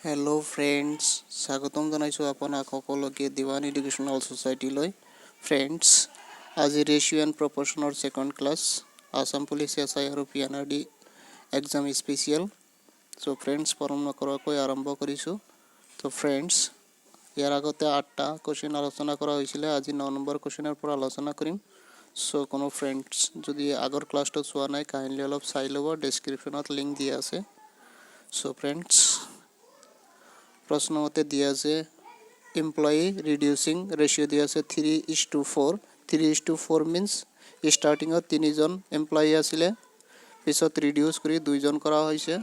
Hello friends स्वागतम जनाइছো আপোনাক সকলোকে দিৱান এডুকেশনাল সোসাইটিলৈ फ्रेंड्स আজি ৰেশিও এণ্ড প্ৰপৰ্শনৰ second class Assam police SI আৰু PNRD exam special so friends পৰম নকৰাকৈ আৰম্ভ কৰিছো তো फ्रेंड्स ইয়াৰ আগতে 8টা কোশ্চেন আলোচনা কৰা হৈছিল আজি 9 নম্বৰ কোশ্চেনৰ পৰা আলোচনা কৰিম সো কোনো फ्रेंड्स যদি আগৰ ক্লাসটো চোৱা নাই কাইন্ডলি অলপ চাই লব ডেসক্ৰিপচনত লিংক দিয়া আছে সো फ्रेंड्स प्रश्न मते दिया আছে एम्प्लॉई रिड्यूसिंग रेशियो दिया আছে 3:4 3:4 मीन्स स्टार्टिंग 3 जन एम्प्लॉई आছিলে পিছত ৰিডিউস কৰি 2 জন কৰা হৈছে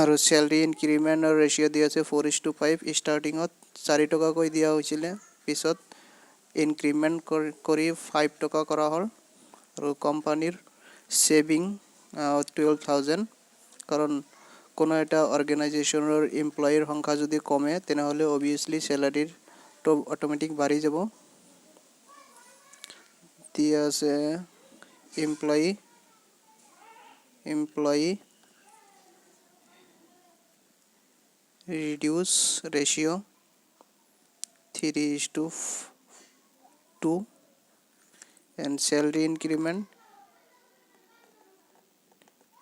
আৰু স্যালাৰি ইনক্ৰিমেন্ট ৰেशियो দিয়া আছে 4:5 স্টাर्टिंग 4 টকা কৈ দিয়া হৈছিল পিছত ইনক্ৰিমেন্ট কৰি 5 টকা কৰা হ'ল আৰু কোম্পানীৰ সেভিং 12000 কাৰণ কোনো এটা অৰ্গানাইজেশনৰ এমপ্লয়িৰ সংখ্যা যদি কমে তেনেহলে obviously স্যালাৰিৰ তো অটোমেটিক বাঢ়ি যাব দিয়া আছে employee reduce ratio 3:2 and salary increment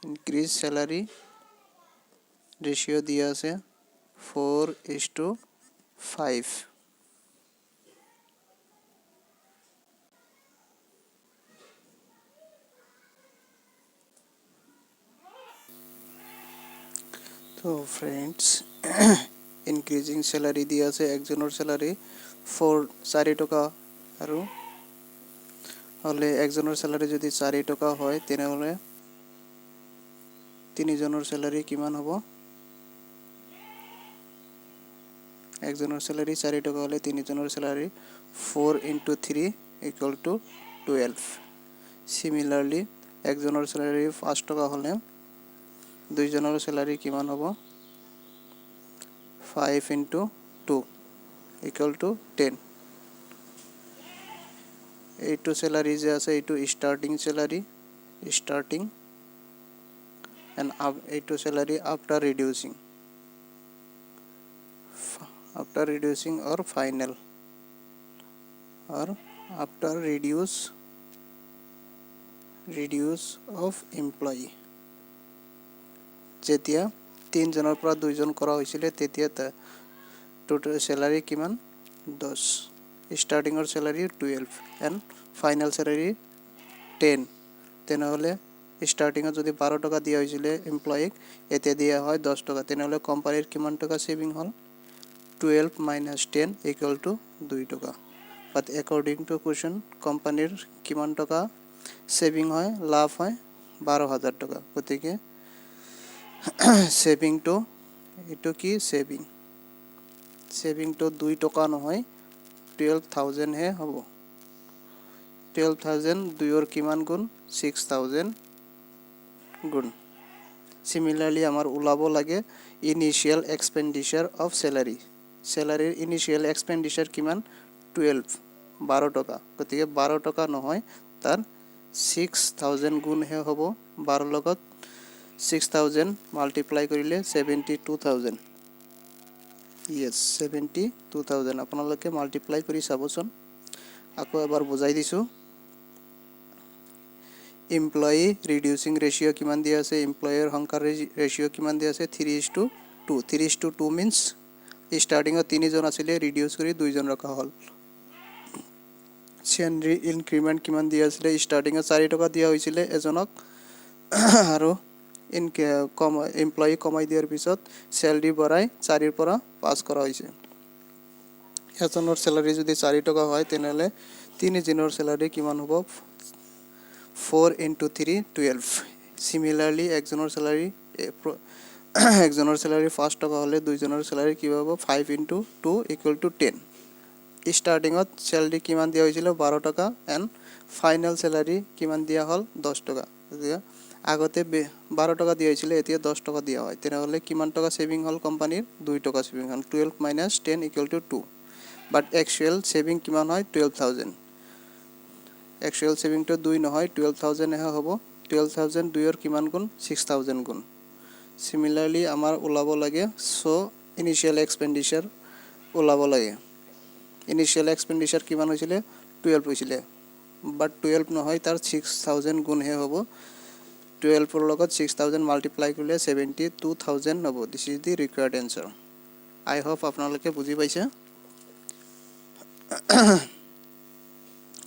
increase salary ratio दिया আছে 4:5 तो फ्रेंड्स इंक्रीजिंग सैलरी दिया আছে একজনৰ স্যালাৰি 4 টকা আৰু হলে একজনৰ স্যালাৰি যদি 4 টকা হয় তেনেহলে তিনিজনৰ স্যালাৰি কিমান হ'ব একজনৰ স্যালারি 4 টাকা হলে তিনজনের স্যালারি 4 * 3 = 12 সিমিলারলি একজনের স্যালারি 5 টাকা হলে দুইজনের স্যালারি কিমান হ'ব 5 * 2 = 10 এইটো স্যালারি যে আছে এইটো স্টার্টিং স্যালারি স্টার্টিং and এইটো salary after reducing or final or after reduce of employee যেতিয়া 3 জনৰ পৰা 2 জন কৰা হৈছিল তেতিয়া টোটাল স্যালারি কিমান 10 starting or salary 12 and final salary 10 তেনেহলে স্টার্টিং যদি 12 টাকা দিয়া হৈছিল এমপ্লয়িক এতে দিয়া হয় 10 টাকা তেনেহলে কোম্পানিৰ কিমান টাকা saving hall 12 minus 10 equal to 2 টাকা but according to question কোম্পানিৰ কিমান টাকা সেভিং হয় লাভ হয় 12000 টাকা গতিকে সেভিং তো এটো কি সেভিং তো 2 টাকা নহয় 12000 হে হ'ব 12000 2 ৰ কিমান গুণ 6000 গুণ Similarly আমাৰ ওলাব লাগে ইনিশিয়াল এক্সপেন্ডিচাৰ অফ স্যালাৰি স্যালাৰিৰ ইনিশিয়াল এক্সপেন্ডিচাৰ কিমান 12 টাকা গতিকে 12 টাকা নহয় তাৰ 6000 গুণ হে হ'ব 12 লগত 6000 মাল্টিপ্লাই কৰিলে 72000 yes 72000 আপোনালোকে মাল্টিপ্লাই কৰি চাবচোন আকৌ এবাৰ বুজাই দিছো एम्प्लॉई रिड्यूसिंग रेशियो किमान दिया আছে एम्प्लॉयर সংখ্যাৰ ৰেশিও কিমান দিয়া আছে 3:2 3:2 means স্টাৰ্টিং 3 জন আছিল ৰিডিউস কৰি 2 জন ৰখা হল স্যালাৰি ইনক্ৰিমেন্ট কিমান দিয়া আছিল স্টাৰ্টিং 4 টাকা দিয়া হৈছিল এজনক আৰু কম এমপ্লয়ি কমাই দিয়াৰ পিছত স্যালাৰি বঢ়াই 4 ৰ পৰা 5 কৰা হৈছে এজনৰ স্যালাৰি যদি 4 টাকা হয় তেনেহলে 3 জনৰ স্যালাৰি কিমান হ'ব 4 * 3 12 Similarly একজনৰ স্যালাৰি 5 টাকা হলে দুইজনৰ স্যালারি কি হ'ব 5 * 2 = 10 স্টার্টিং স্যালারি কিমান দিয়া হৈছিল 12 টাকা এন্ড ফাইনাল স্যালারি কিমান দিয়া হল 10 টাকা আগতে 12 টাকা দিয়া হৈছিল এতিয়া 10 টাকা দিয়া হয় তেনেহলে কিমান টাকা সেভিং হল কোম্পানিৰ 2 টাকা সেভিং হল 12 - 10 = 2 বাট অ্যাকচুয়াল সেভিং কিমান হয় 12000 एक्चुअल सेविंग तो 2 নহয় 12000 হে হ'ব 12000 2 ৰ কিমান গুণ 6000 গুণ Similarly আমাৰ ওলাব লাগে so initial expenditure ওলাব লাগে initial expenditure কিমান হৈছিলে 12 হৈছিলে but 12 নহয় তাৰ 6000 গুণ হে হ'ব 12 ৰ লগত 6000 মাল্টিপ্লাই কৰিলে 72000 হ'ব this is the required answer I hope আপোনালোকে বুজি পাইছে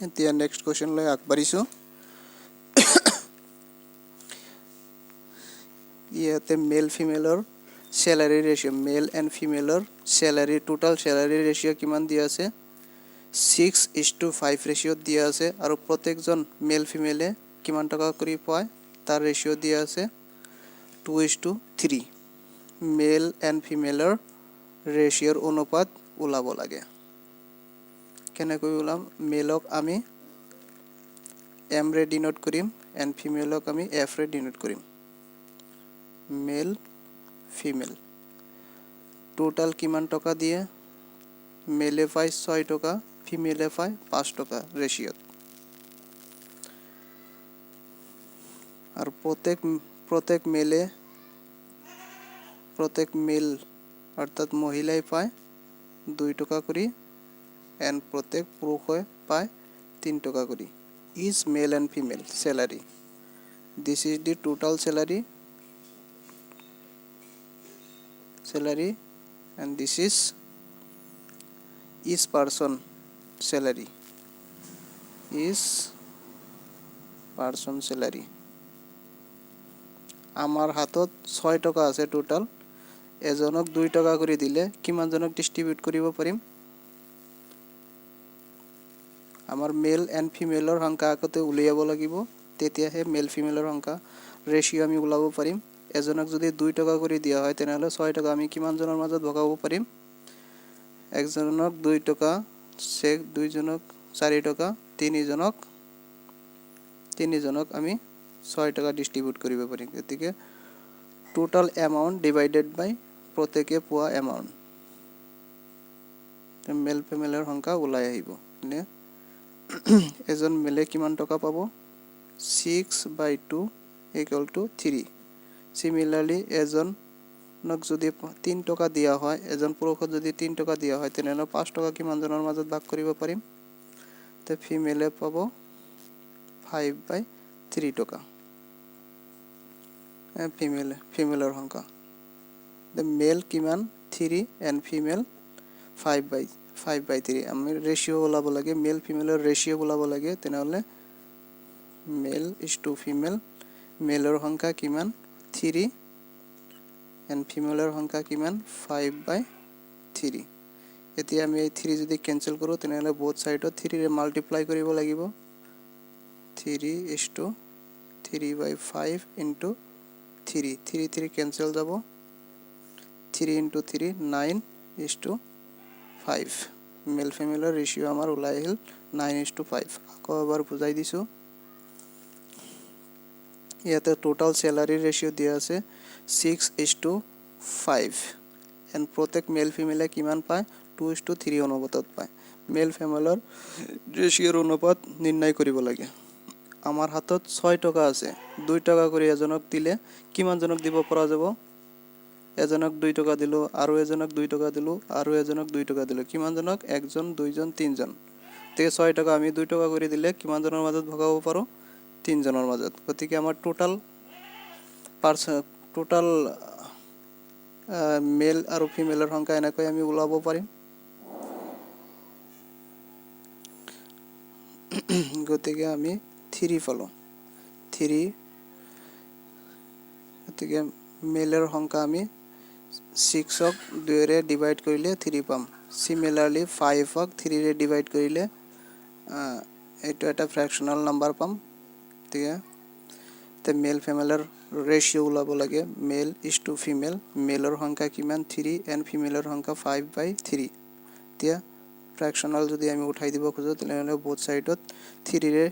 এতিয়া নেক্সট কোৱেশ্চন লৈ আগবাঢ়িছো ইয়াতে মেল ফিমেলৰ salary ratio male and female salary total salary ratio কিমান দিয়া আছে 6:5 ratio দিয়া আছে আৰু প্ৰত্যেকজন মেল ফিমেলে কিমান টকা কৰি পায় তাৰ ৰেশিও দিয়া আছে 2:3 মেল এণ্ড ফিমেলৰ ৰেশিওৰ অনুপাত ওলাব লাগে কেনেকৈ ওলাম মেলক আমি m ৰে ডিনোট কৰিম এণ্ড ফিমেলক আমি f ৰে ডিনোট কৰিম মেল ফিমেল টোটাল কিমান টকা দিয়ে মেলে পায় 6 টকা ফিমেলে পায় 5 টকা ৰেশিওত আর প্রত্যেক মেল অর্থাৎ মহিলাই পায় 2 টাকা করে এন্ড প্রত্যেক পুরুষে পায় 3 টাকা করে is male and female salary this is the total salary and this is each person salary আমার হাতত 6 টাকা আছে টোটাল এজনক 2 টাকা কৰি দিলে কিমান জনক ডিস্ট্ৰিবিউট কৰিব পাৰিম আমাৰ মেল এণ্ড ফিমেলৰ সংখ্যা আগতে উলিয়াব লাগিব তেতিয়াহে মেল ফিমেলৰ সংখ্যা ৰেশিও আমি উলাব পাৰিম এজনক যদি 2 টাকা কৰি দিয়া হয় তেনেহলে 6 টাকা আমি কিমান জনৰ মাজত ভগাব পাৰিম একজনক 2 টাকা চেক দুইজনক 4 টাকা তিনিজনক আমি 6 টাকা ডিস্ট্রিবিউট কৰিব পাৰিম গতিকে টোটাল অ্যামাউন্ট ডিভাইডেড বাই প্ৰত্যেকে পোৱা অ্যামাউন্ট মেল ফিমেলৰ সংখ্যা ওলাই আহিব নে এজন মেলে কিমান টকা পাব 6/2 = 3 সিমিলারলি এজনক যদি 3 টাকা দিয়া হয় এজন পুৰুষক যদি 3 টাকা দিয়া হয় তেনেহলে 5 টাকা কিমান জনৰ মাজত ভাগ কৰিব পাৰিম তে ফিমেলে পাব 5/3 টাকা ফিমেলৰ সংখ্যা the male কিমান 3 and female 5/3 আমি রেশিও ওলাব লাগে মেল ফিমেলৰ ৰেশিও ওলাব লাগে তেনেহলে মেল is to female মেলৰ সংখ্যা কিমান 3 and ফিমেলৰ সংখ্যা কিমান 5/3 এতিয়া আমি এই 3 যদি ক্যান্সেল কৰো তেনেহলে বোথ সাইডত 3 ৰে মাল্টিপ্লাই কৰিব লাগিব 3 is to 3/5 into 3 3 ক্যান্সেল যাব 3 into 3 9:5 মেল ফিমেলৰ ৰেশিও আমাৰ ওলাই আহিল 9:5 আকৌ এবাৰ বুজাই দিছো ইয়াতে টোটাল স্যালারি রেশিও দিয়া আছে 6:5 এন্ড প্রত্যেক মেল ফিমেলে কিমান পায় 2:3 অনুপাতত পায় মেল ফিমেলৰ ৰেশিওৰ অনুপাত নিৰ্ণয় কৰিব লাগে আমাৰ হাতত 6 টাকা আছে 2 টাকা কৰি এজনক দিলে কিমান জনক দিব পৰা যাব এজনক 2 টাকা দিলো আৰু এজনক 2 টাকা দিলো আৰু এজনক 2 টাকা দিলো কিমান জনক একজন দুইজন তিনজন তে 6 টাকা আমি 2 টাকা কৰি দিলে কিমান জনৰ মাজত ভগাব পাৰো তিনজনৰ মাজত গতিকে আমাৰ টোটাল মেল আৰু ফিমেলৰ সংখ্যা এনেকৈ আমি উলাব পাৰিম গতিকে আমি 3 পালো 3 গতিকে মেলৰ সংখ্যা আমি 6 ক 2 ৰে ডিভাইড কৰিলে 3 পাম সিমিলাৰলি 5 ক 3 ৰে ডিভাইড কৰিলে এটো এটা ফ্ৰ্যাকশনাল নাম্বাৰ পাম ঠিক আছে তে মেল ফিমেলৰ ৰেশিও ওলাব লাগে মেল is to female মেলৰ সংখ্যা কিমান 3 এন্ড ফিমেলৰ সংখ্যা 5/3 তিয়া ফ্ৰ্যাকশনাল যদি আমি উঠাই দিব খোজো তেনে বোথ সাইডত 3 ৰে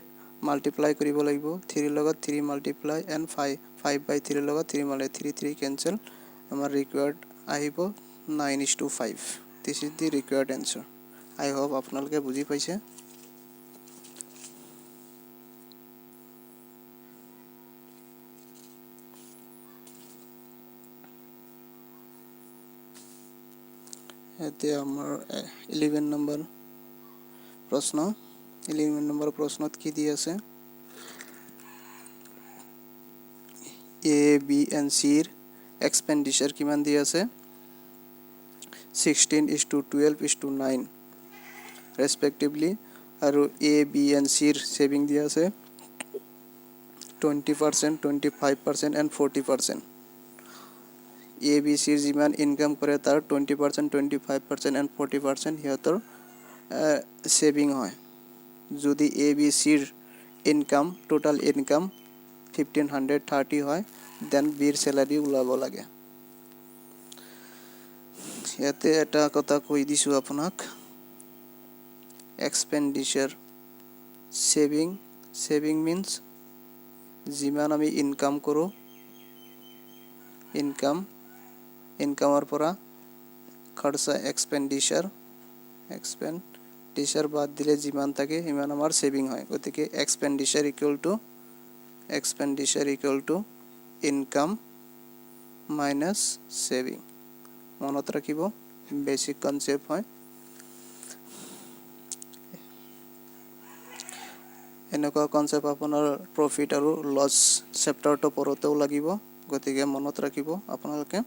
মাল্টিপ্লাই কৰিব লাগিব 3 লগত 3 মাল্টিপ্লাই এন্ড 5/3 লগত 3 মাল্টিপ্লাই 3 ক্যান্সেল আমাৰ ৰিকোয়াৰ্ড আহিব 9:5 this is the required answer I hope আপোনালোকে বুজি পাইছে এতে আমাৰ 11 নম্বৰ প্ৰশ্ন 11 নম্বৰ প্ৰশ্নত কি দি আছে A B and C ৰ এক্সপেন্ডিচাৰ কিমান দি আছে 16:12:9 respectively আৰু A B and C ৰ সেভিং দি আছে 20%, 25% and 40%. A B C যিমান ইনকাম কৰে তাৰ 20%, 25% and 40% সিহঁতৰ সেভিং হয় যদি A B C ৰ ইনকাম টোটাল ইনকাম 1530 হয় দেন বিৰ স্যালাৰি ওলাব লাগে ইয়াতে এটা কথা কৈ দিছো আপোনাক এক্সপেন্ডিচাৰ সেভিং means যিমান আমি ইনকাম কৰো ইনকামৰ পৰা খৰচা এক্সপেন্ডিচাৰ বাদ দিলে যিমান থাকে সিমান আমাৰ সেভিং হয় গতিকে expenditure equal to income minus saving মনত ৰাখিব বেসিক কনসেপ্ট হয় এনেকুৱা কনসেপ্ট আপোনাৰ প্ৰফিট আৰু লস চেপ্টাৰটো পঢ়োতেও লাগিব গতিকে মনত ৰাখিব আপোনালোকে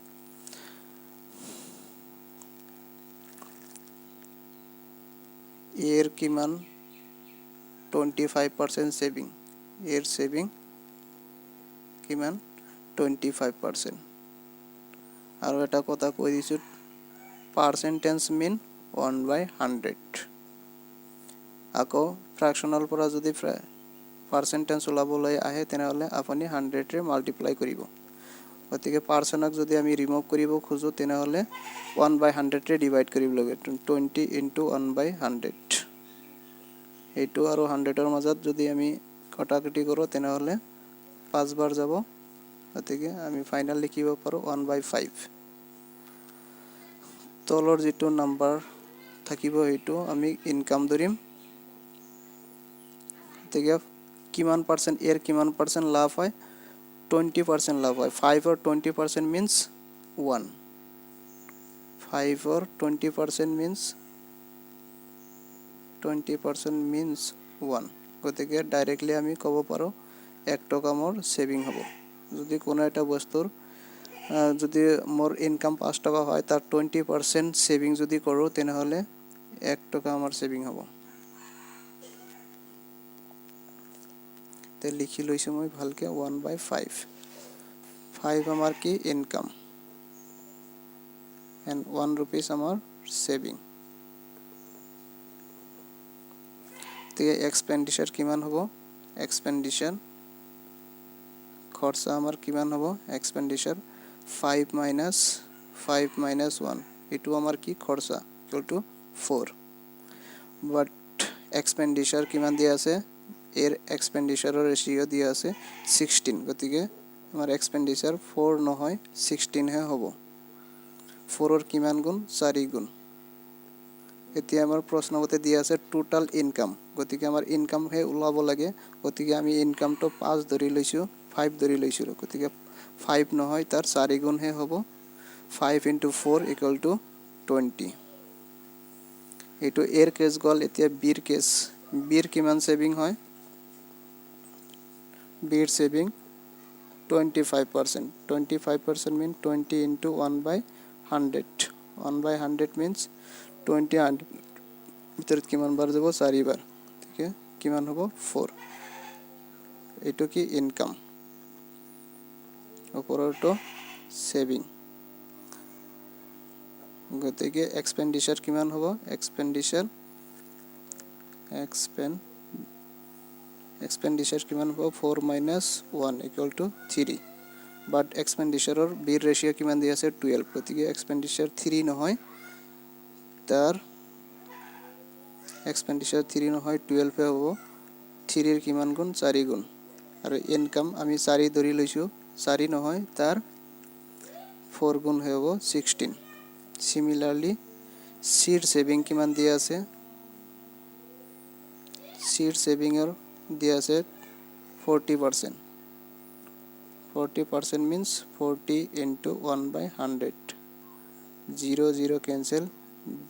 এৰ কিমান 25% সেভিং এৰ সেভিং কিমান 25% আৰু এটা কথা কৈ দিছো পাৰ্সেন্টেজ মিন 1/100 আকৌ ফ্ৰেকশনাল পৰা যদি পাৰ্সেন্টেজ ওলাবলৈ আহে তেনেহলে আপুনি 100 ৰে মাল্টিপ্লাই কৰিব গতিকে পাৰ্সেন্টক যদি আমি ৰিমুভ কৰিব খুজো তেনেহলে 1/100 ৰে ডিভাইড কৰিব লাগে 20 * 1/100 এইটো আৰু 100 ৰ মাজত যদি আমি কটাকটি কৰো তেনেহলে 5 বাৰ যাব গতিকে আমি ফাইনাল লিখিব পাৰো 1/5 তলৰ যেটো নাম্বাৰ থাকিব হেতু আমি ইনকাম ধৰিম গতিকে কিমান পার্সেন্ট এর কিমান পার্সেন্ট লাভ হয় 20% লাভ হয় 5 or 20% means 1 5 or 20% means 1 গতিকে ডাইরেক্টলি আমি কব পাৰো 1 টকা মোৰ সেভিং হ'ব যদি কোনো এটা বস্তুৰ যদি মোৰ ইনকাম 5 টাকা হয় তাৰ 20% সেভিং যদি কৰো তেনেহলে 1 টাকা আমার সেভিং হ'ব তে লিখি লৈছো মই ভালকে 1/5 5 আমার কি ইনকাম and 1 rupees আমার সেভিং তে এক্সপেন্ডিচার কিমান হ'ব এক্সপেন্ডিচার খরচা আমার কিমান হ'ব এক্সপেন্ডিচার 5 minus 1 এটু আমার কি খরচা ইকুয়াল টু 4 বাট এক্সপেন্ডিচার কিমান দিয়া আছে এর এক্সপেন্ডিচাৰৰ ৰেশিও দিয়া আছে 16 গতিকে আমাৰ এক্সপেন্ডিচাৰ 4 নহয় 16 হে হ'ব 4 ৰ কিমান গুণ 4 গুণ এতিয়া আমাৰ প্ৰশ্নমতে দিয়া আছে টোটাল ইনকাম গতিকে আমাৰ ইনকাম হে ওলাব লাগে গতিকে আমি ইনকামটো 5 ধৰি লৈছো 5 ধৰি লৈছো গতিকে 5 নহয় তাৰ 4 গুণ হে হ'ব 5 * 4 = 20 এটো এর কেস গল এতিয়া বিৰ কেস বিৰ কিমান সেভিং হয় বিৰ সেভিং 25% 25% mean 20 * 1/100 1/100 means 20 ভিতৰত কিমান বাৰ যাব 4 বাৰ ঠিক আছে কিমান হ'ব 4 এটো কি ইনকাম ওপৰটো সেভিং গতিকে এক্সপেন্ডিচাৰ কিমান হ'ব এক্সপেন্ডিচাৰ কিমান হ'ব 4 - 1 = 3 বাট এক্সপেন্ডিচাৰৰ বিৰ ৰেশিও কিমান দি আছে 12 গতিকে এক্সপেন্ডিচাৰ 3 নহয় তাৰ এক্সপেন্ডিচাৰ 3 নহয় 12 হে হ'ব 3 এৰ কিমান গুণ 4 গুণ আৰু ইনকাম আমি 4 ধৰি লৈছো 4 নহয় তাৰ 4 গুণ হে হ'ব 16 সিমিলারলি সিড সেভিং কিমান দিয়া আছে সিড সেভিং এর দিয়া আছে 40% 40% means 40 * 1/100 0 0 cancel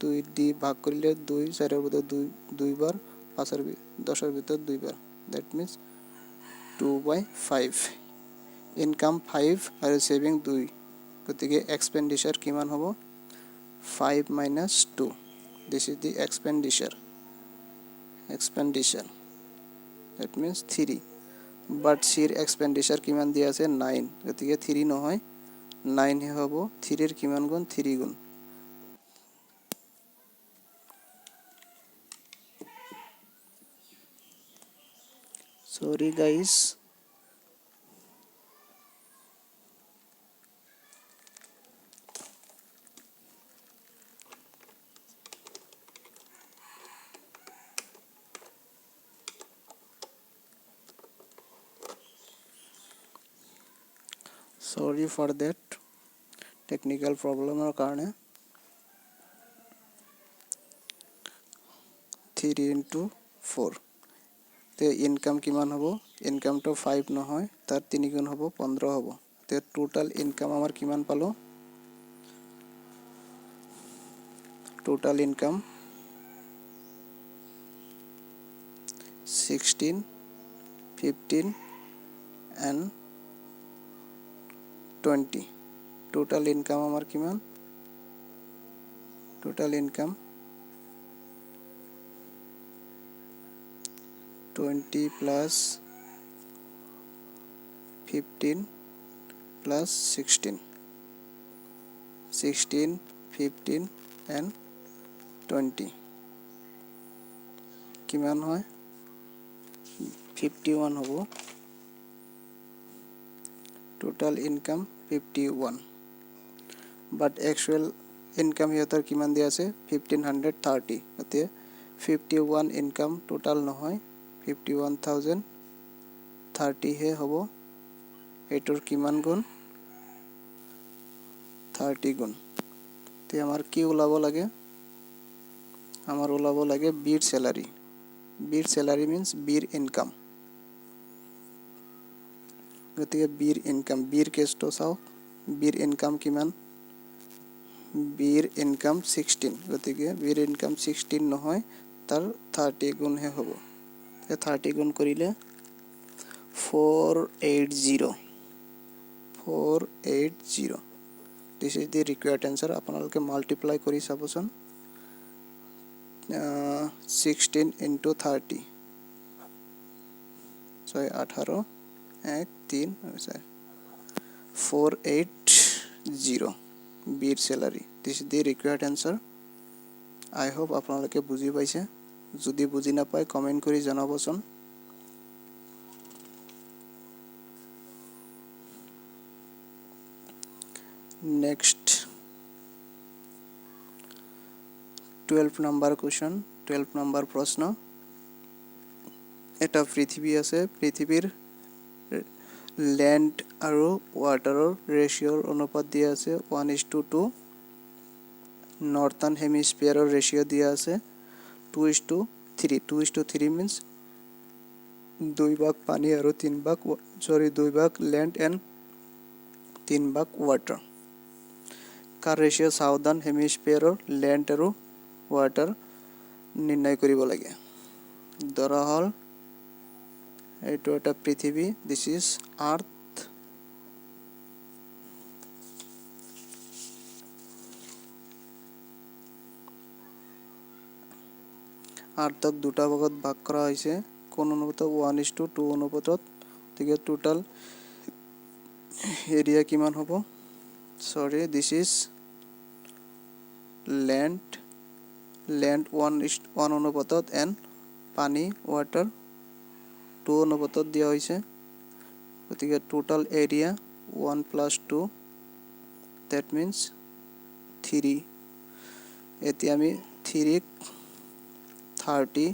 2 দি ভাগ কৰিলে 2 4 ভিতৰত 2 দুইবাৰ 5 10 ভিতৰত দুইবাৰ দ্যাট মিন্স 2/5 ইনকাম 5 আৰু সেভিং 2 গতিকে এক্সপেন্ডিচাৰ কিমান হ'ব 5 - 2 this is the expenditure that means 3 but sheer expenditure কিমান দিয়া আছে 9 গতিকে 3 নহয় 9 হে হ'ব 3 এর কিমান গুণ 3 গুণ sorry guys sorry for that technical problem karone 3 into 4 তে ইনকাম কিমান হ'ব ইনকাম তো 5 নহয় তার 3 গুণ হ'ব 15 হ'ব তে টোটাল ইনকাম আমাৰ কিমান পালো total income 16 15 and 20 total income আমার কিমান total income 20 plus 15 plus 16 15 and 20 কিমান হয় 51 হ'ব total income 51 but actual income হিয়তৰ কিমান দিয়া আছে 1530 অতে 51 income total নহয় 51,030 হে হ'ব এটোৰ কিমান গুণ 30 গুণ তে আমাৰ কি ওলাব লাগে আমাৰ ওলাব লাগে বিৰ স্যালাৰি means বিৰ ইনকাম গতিকে বিৰ ইনকাম বিৰ কেছটো চাও বিৰ ইনকাম কিমান বিৰ ইনকাম 16 গতিকে বিৰ ইনকাম 16 নহয় তাৰ 30 গুণ হে হ'ব 30 গুণ কৰিলে 480 this is the required answer আপোনালোকে মাল্টিপ্লাই কৰি চাবচোন 16 into 30 sorry 18 1 3 480 বিৰ salary this is the required answer I hope আপোনালোকে বুজি পাইছে যদি বুজি না পায় কমেন্ট কৰি জনাবচোন next 12 number question 12 number প্ৰশ্ন এটা পৃথিবী আছে পৃথিবীৰ ল্যান্ড আৰু ওয়াটাৰৰ ৰেশিওৰ অনুপাত দিয়া আছে 1:2 নৰ্থাৰ্ন হেমিস্ফিয়াৰৰ রেশিও দিয়া আছে 2:3 2:3 means 2 ভাগ পানী আৰু 3 ভাগ 2 ভাগ ল্যান্ড এন্ড 3 ভাগ ওয়াটাৰ কাৰ ৰেশিও সাউদাৰ্ন হেমিস্ফিয়াৰৰ ল্যান্ড আৰু ওয়াটাৰ নিৰ্ণয় কৰিব লাগে ধৰা হল এইটো এটা পৃথিবী দিস ইজ আর্থ আর্থক দুটা ভাগত ভাগ করা হয়েছে কোন অনুপাত 1:2 অনুপাতত থেকে টোটাল এরিয়া কিমান হ'ব সরি দিস ইজ ল্যান্ড 1 অনুপাতত এন্ড পানী ওয়াটার 2 অনুপাতত দিয়া হয়েছে গতিকে টোটাল এরিয়া 1 + 2 that means 3 এতি আমি 3 30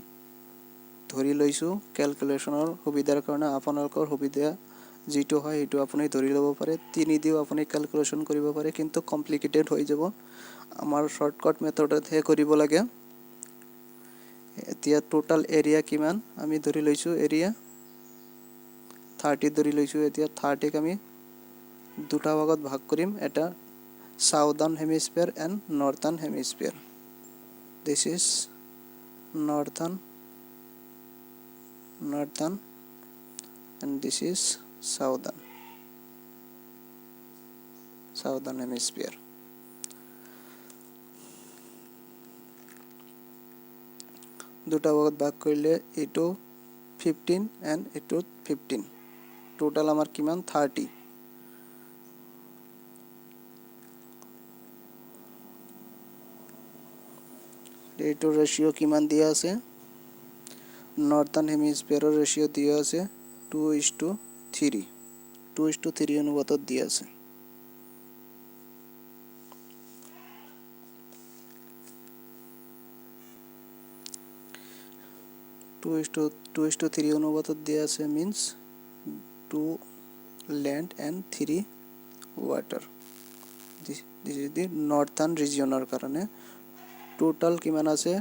ধৰি লৈছো ক্যালকুলেশনৰ সুবিধাৰ কাৰণে আপোনালোকৰ সুবিধা যেটো হয় এটো আপুনি ধৰি লব পাৰে 3 দিও আপুনি ক্যালকুলেশন কৰিব পাৰে কিন্তু কমপ্লিকেটেড হৈ যাব আমাৰ শৰ্টকাট মেথডত হে কৰিব লাগে এতিয়া টোটাল এৰিয়া কিমান আমি ধৰি লৈছো এৰিয়া 30 ধৰি লৈছো এতিয়া 30 ক আমি দুটা ভাগত ভাগ কৰিম এটা southern hemisphere and northern hemisphere this is northern and this is southern hemisphere. দুটা ভাগত ভাগ কৰিলে এটো 15 and এটো 15 টোটাল আমাৰ কিমান 30 এটো রেশিও কিমান দিয়া আছে নর্থার্ন হেমিস্ফিয়ারের রেশিও দিয়া আছে 2:3 2:3 অনুপাতত দিয়া আছে 2:3 অনুপাতত দিয়া আছে means 2 land and 3 water. This is the northern regional karone total kiman আছে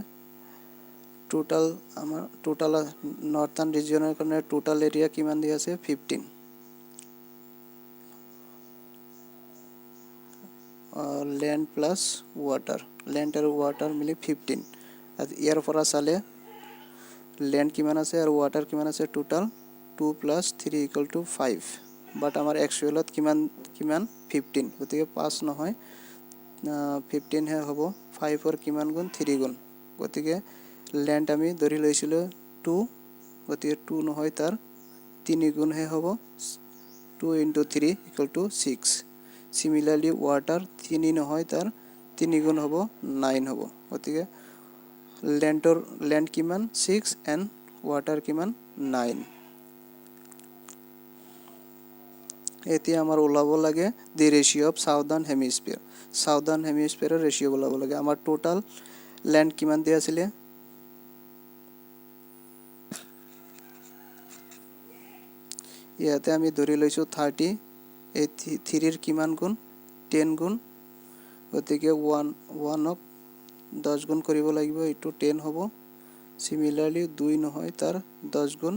total amar total northern regional karone total area kiman dia আছে 15 land plus water land আর water মিলি 15 আর ইয়ার পরা সালে land কিমান আছে আর water কিমান আছে total 2 plus 3 equal to 5 but আমার actual কিমান 15 গতিকে 5 নহয় 15 হে হ'ব 5 or কিমান গুণ 3 গুণ গতিকে land আমি ধৰি লৈছিল 2 গতিকে 2 নহয় তাৰ 3 গুণ হে হ'ব 2 into 3 equal to 6 similarly water 3 নহয় তাৰ 3 গুণ হ'ব 9 হ'ব গতিকে land কিমান 6 and water কিমান 9 এতিয়া আমাৰ ওলাব লাগে the ratio of southern hemisphere ratio ওলাব লাগে আমাৰ total land কিমান দিয়া আছিল ইয়াতে আমি ধৰি লৈছো 30 এই 3 এৰ কিমান গুণ 10 গুণ গতিকে 1 অফ 10 গুণ কৰিব লাগিব এটো 10 হ'ব similarly 2 নহয় তাৰ 10 গুণ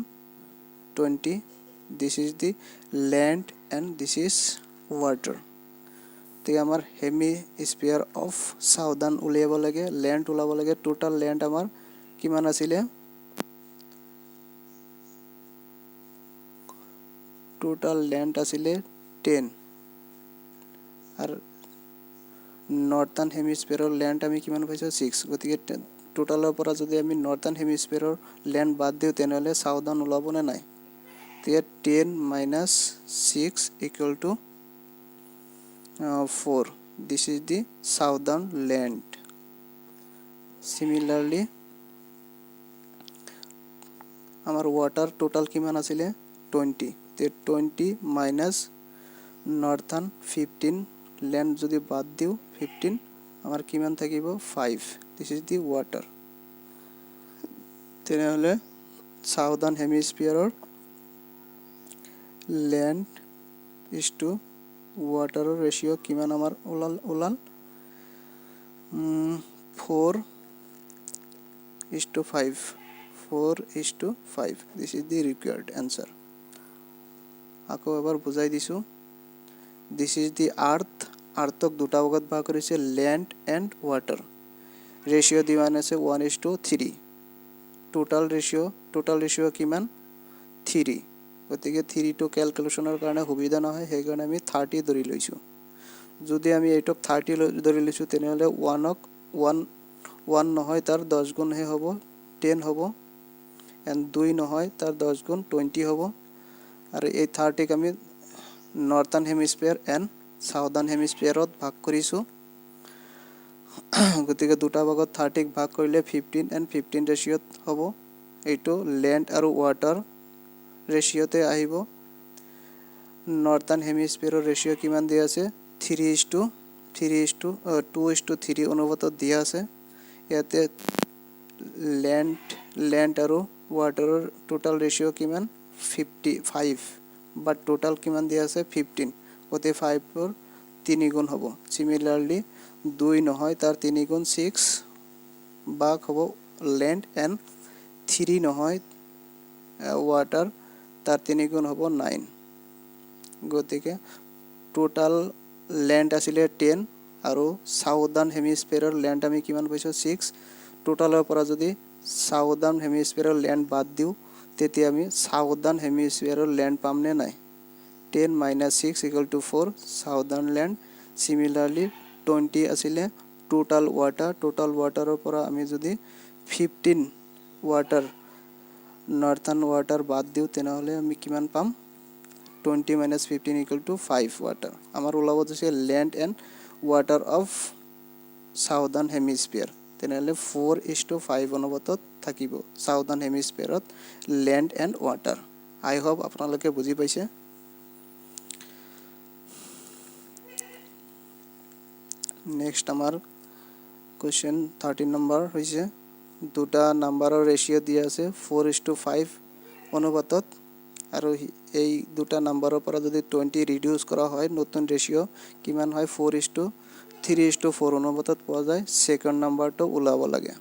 20 this is the land and this is water তে আমাৰ হেমিস্ফিয়াৰ অফ সাউদাৰ্ন উলিয়াব লাগে land উলাব লাগে টোটাল land আমাৰ কিমান আছিল টোটাল land আছিল 10 আৰ নৰ্থাৰ্ন হেমিস্ফিয়াৰৰ land আমি কিমান পাইছো 6 গতিকে টোটালৰ পৰা যদি আমি নৰ্থাৰ্ন হেমিস্ফিয়াৰৰ land বাদ দিও তেনেহলে সাউদার্ন উলাব না নাই তে 10 minus 6 equal to 4 this is the southern land similarly our water total kiman asile 20 te 20 minus northern 15 land jodi bad diu 15 amar kiman thakibo 5 this is the water tenehole southern hemisphere or land is to water ratio kiman amar ulal 4:5 this is the required answer ako ebar bujai disu this is the earth ok duta bhagot bhag koriche land and water ratio diwan ase 1:3 total ratio kiman 3 গতিকে 3 to ক্যালকুলেশনৰ কাৰণে সুবিধা নহয় সেই কাৰণে আমি 30 ধৰি লৈছো যদি আমি এইটক 30 ধৰি লৈছো তেনেহলে 1 নহয় তাৰ 10 গুণ হে হ'ব 10 হ'ব and 2 নহয় তাৰ 10 গুণ 20 হ'ব আৰু এই 30 ক আমি নৰ্থাৰ্ন হেমিস্ফিয়াৰ এন্ড সাউদাৰ্ন হেমিস্ফিয়াৰত ভাগ কৰিছো গতিকে দুটা ভাগত 30 ক ভাগ কৰিলে 15 and 15 ৰেশিওত হ'ব এইটো ল্যান্ড আৰু ওয়াটাৰ রেশিওতে আহিব নর্থার্ন হেমিস্ফিয়ারের রেশিও কিমান দিয়া আছে 2:3 অনুপাতত দিয়া আছে ইয়াতে ল্যান্ড আৰু ওয়াটাৰৰ টোটাল রেশিও কিমান 55 বাট টোটাল কিমান দিয়া আছে 15 ওতে 5 এর 3 গুণ হ'ব সিমিলারলি 2 নহয় তার 3 গুণ 6 ভাগ হ'ব ল্যান্ড এন্ড 3 নহয় ওয়াটার তার 3 গুণ হ'ব 9 গতিকে টোটাল ল্যান্ড আছিল 10 আৰু সাউদাৰ্ন হেমিস্ফিয়াৰৰ ল্যান্ড আমি কিমান পাইছো 6 টোটালৰ পৰা যদি সাউদাৰ্ণ হেমিস্ফিয়াৰৰ ল্যান্ড বাদ দিও তেতিয়া আমি সাউদাৰ্ণ হেমিস্ফিয়াৰৰ ল্যান্ড পাম নে নাই 10 - 6 = 4 সাউদাৰ্ণ ল্যান্ড সিমিলাৰলি 20 আছিলে টোটাল ওয়াটাৰৰ পৰা আমি যদি 15 ওয়াটাৰ নर्थাৰ্ণ ওয়াটাৰ বাদ দিও তেনেহলে আমি কিমান পাম 20 - 15 = 5 ওয়াটাৰ আমাৰ ওলাব হৈছে land and water of southern hemisphere তেনেহলে 4:5 অনুপাতত থাকিব সাউদাৰ্ণ হেমিস্ফিয়াৰত land and water I hope আপোনালোকে বুজি পাইছে নেক্সট আমাৰ কোৱেশ্চন 13 নম্বৰ হৈছে দুটা নাম্বাৰৰ ৰেশিও দিয়া আছে 4:5 অনুপাতত আৰু এই দুটা নাম্বাৰৰ পৰা যদি 20 ৰিডিউস কৰা হয় নতুন ৰেশিও কিমান হয় 4:3:4 অনুপাতত পোৱা যায় সেকেন্ড নাম্বাৰটো ওলাব লাগে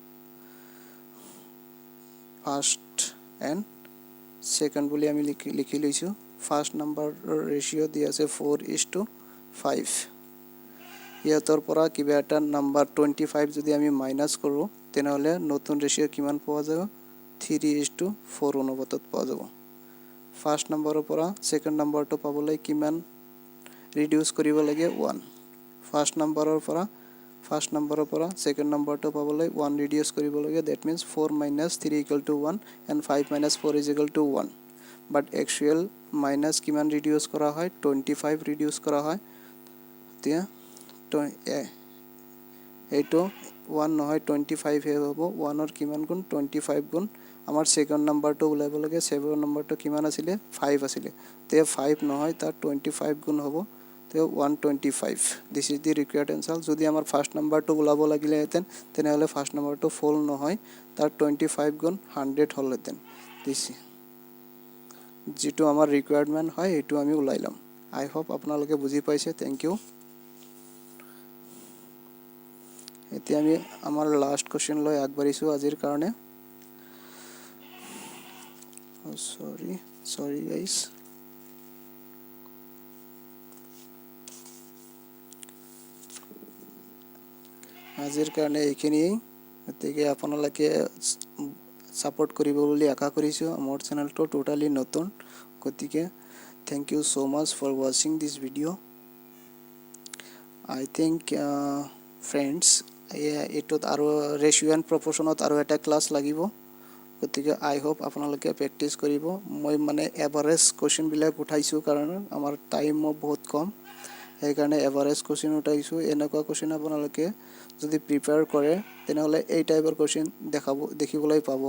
ফাৰ্স্ট এন্ড সেকেন্ড বুলি আমি লিখি লৈছো ফাৰ্স্ট নাম্বাৰৰ ৰেশিও দিয়া আছে 4:5 ইয়াতৰ পৰা কিবা এটা নাম্বাৰ 25 যদি আমি মাইনাস কৰো তেনেহলে নতুন ৰেশিও কিমান পোৱা যাব 3:4 অনুপাতত পোৱা যাব ফাৰ্স্ট নাম্বাৰৰ পৰা সেকেন্ড নাম্বাৰটো পাবলৈ কিমান ৰিডিউস কৰিব লাগে 1 ফাৰ্স্ট নাম্বাৰৰ পৰা সেকেন্ড নাম্বাৰটো পাবলৈ 1 ৰিডিউস কৰিব লাগে that means 4 - 3 = 1 and 5 - 4 = 1 but actual minus কিমান ৰিডিউস কৰা হয় 25 ৰিডিউস কৰা হয় এতিয়া এইটো 1 নহয় 25 হে হ'ব 1 ৰ কিমান গুণ 25 গুণ আমাৰ সেকেন্ড নাম্বাৰটো উলাব লাগে সেকেন্ড নাম্বাৰটো কিমান আছিল 5 আছিল তে 5 নহয় তাৰ 25 গুণ হ'ব তে 125 this is the required answer যদি আমাৰ ফাৰ্স্ট নাম্বাৰটো উলাব লাগিলে হেতেন তেনেহলে ফাৰ্স্ট নাম্বাৰটো ফুল নহয় তাৰ 25 গুণ 100 হলহেতেন দিছ যেটো আমাৰ ৰিকোয়াৰমেন্ট হয় এটো আমি উলাইলাম আই হোপ আপোনালোকে বুজি পাইছে থ্যাংক ইউ এতিয়া আমি আমাৰ লাষ্ট কোৱেশ্চন লৈ আগবাঢ়িছো আজিৰ কাৰণে sorry guys আজিৰ কাৰণে এইখিনি গতিকে আপোনালোকে সাপোৰ্ট কৰিব বুলি আশা কৰিছো মোৰ চেনেলটো টোটালি নতুন গতিকে thank you so much for watching this video I think friends এটোত আৰু ৰেশিও এন্ড প্ৰপোৰ্শনত আৰু এটা ক্লাস লাগিব গতিকে আই হোপ আপোনালোকে প্ৰেক্টিস কৰিব মই মানে এভাৰেজ কোৱেশ্চন বিলাক উঠাইছো কাৰণ আমাৰ টাইম বহুত কম এই কাৰণে এভাৰেজ কোৱেশ্চন উঠাইছো এনেকুৱা কোৱেশ্চন আপোনালোকে যদি প্ৰিপেয়াৰ কৰে তেনেহলে এই টাইপৰ কোৱেশ্চন দেখিবলৈ পাব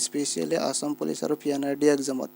স্পেশালি আসাম পুলিশ আৰু পিএনআৰডি এক্সামত